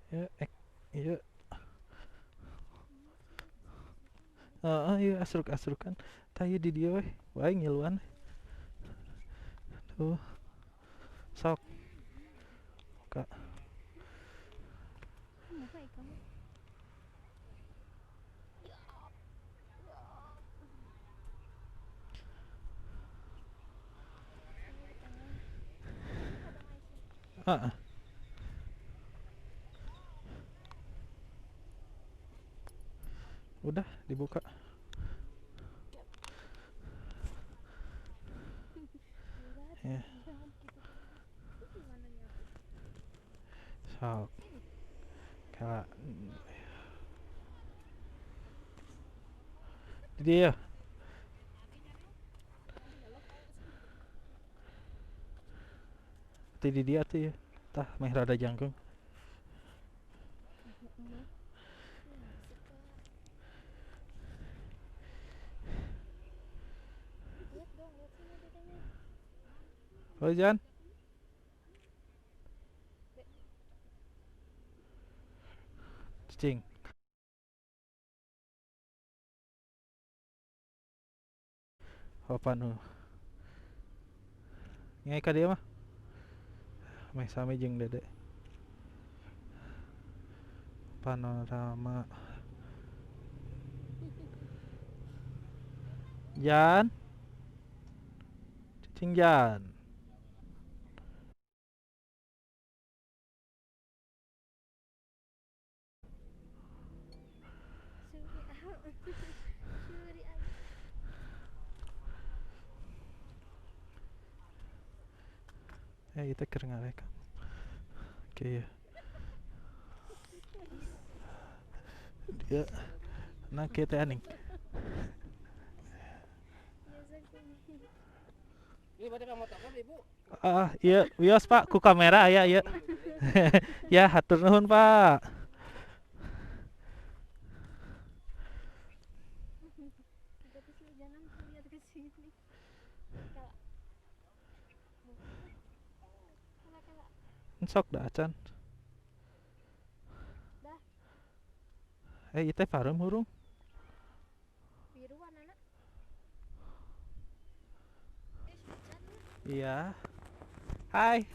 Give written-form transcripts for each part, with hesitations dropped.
Ya, iya. Heeh, iya asruk-asrukan. Tah ieu di dieu weh. Wae ngiluan. Tuh, sok Kak. Heeh, udah dibuka. Ya, sok. Kala di dieu. Ti di dieu atuh ya. Tah meh rada jangkeung. Oh, Jan. Cing. Apa nu? Ngai ka dieu mah. Meh sami jeung Dede. Panorama. Jan, cing Jan. Ya kita keur ngarekam. Oke ya. Dia nah kita aning. Ini berarti kamu takut ibu? Iya, wios Pak, ku kamera aya ieu. Ya, hatur nuhun Pak. Sok da acan. Ieu teh pareum hurung. Iya. Hai.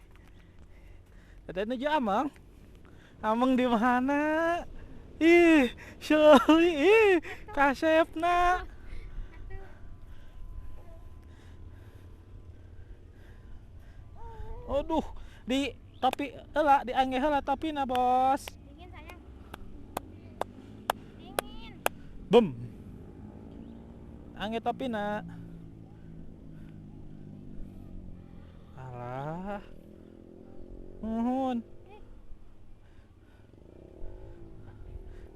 Ada nuju Amang. Amang di mana? Ih, Shirley, ih, Kasepna. Aduh, di topi heula, diangge heula topina, Bos. Dingin sayang. Dingin. Bem. Angge topina. Alah. Nuhun.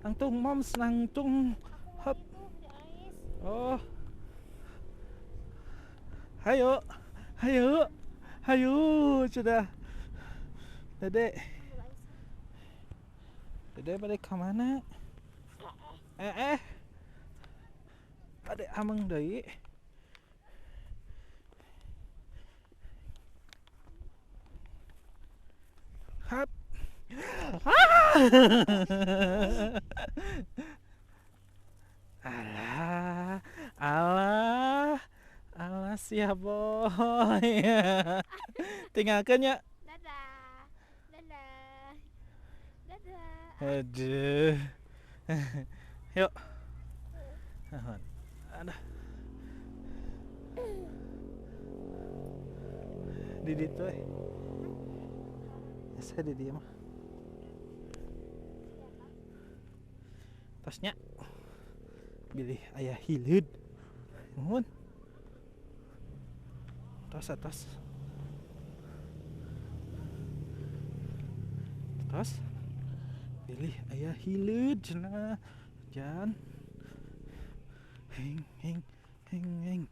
Nangtung moms nangtung. Hop. Itu di ais. Oh. Hayo. Hayo. Hayo, sudah. Dede. Ambil ais. Dede balik ke mana? Ade amang deui. Hap. Alah, alah, alah sia boy. Tinggalkeun nya. Dadah. Dadah. Dadah. Aduh. Yuk. Aduh. Di ditu eh. Saya di dia mah. Tasnya. Bilih ayah hileud. Nuhun. Tas atas. Tas. Bilih ayah hileud cenah. Jan. Heng heng heng heng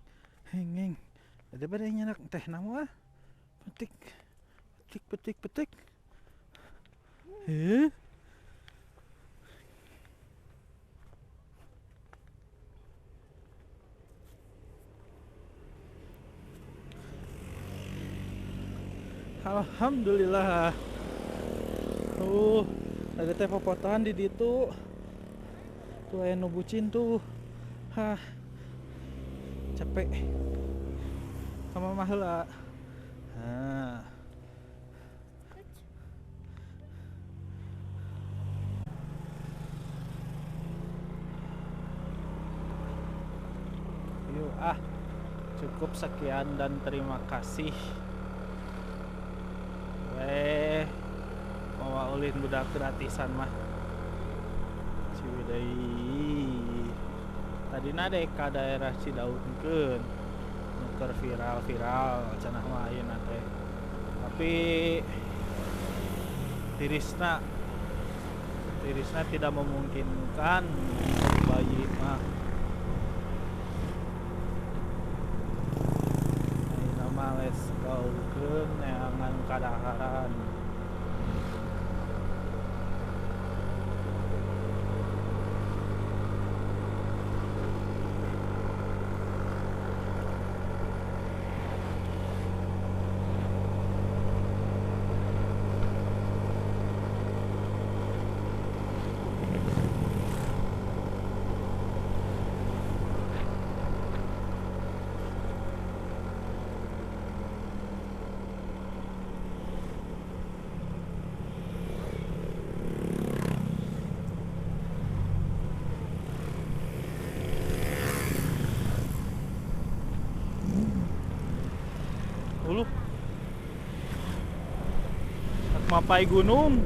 heng heng. Ada pada nyenak teh nama. Petik. Petik petik petik. Heh. Alhamdulillah. Oh, Ada teh popotohan di ditu. Tuh aya nu bucin tuh. Hah. Capek. Sama mah heula. Nah. Yuk cukup sekian dan terima kasih. Mau ulin budak gratisan mah. Ciwidey. Tadina dek ka daerah Cidaunkeun. Nuker viral-viral cenah mah ayeuna teh. Tapi tirisna tidak memungkinkan untuk bayi mah. Ayeuna mah let's go keun neangan kadaharan. Uluh. Mapai gunung.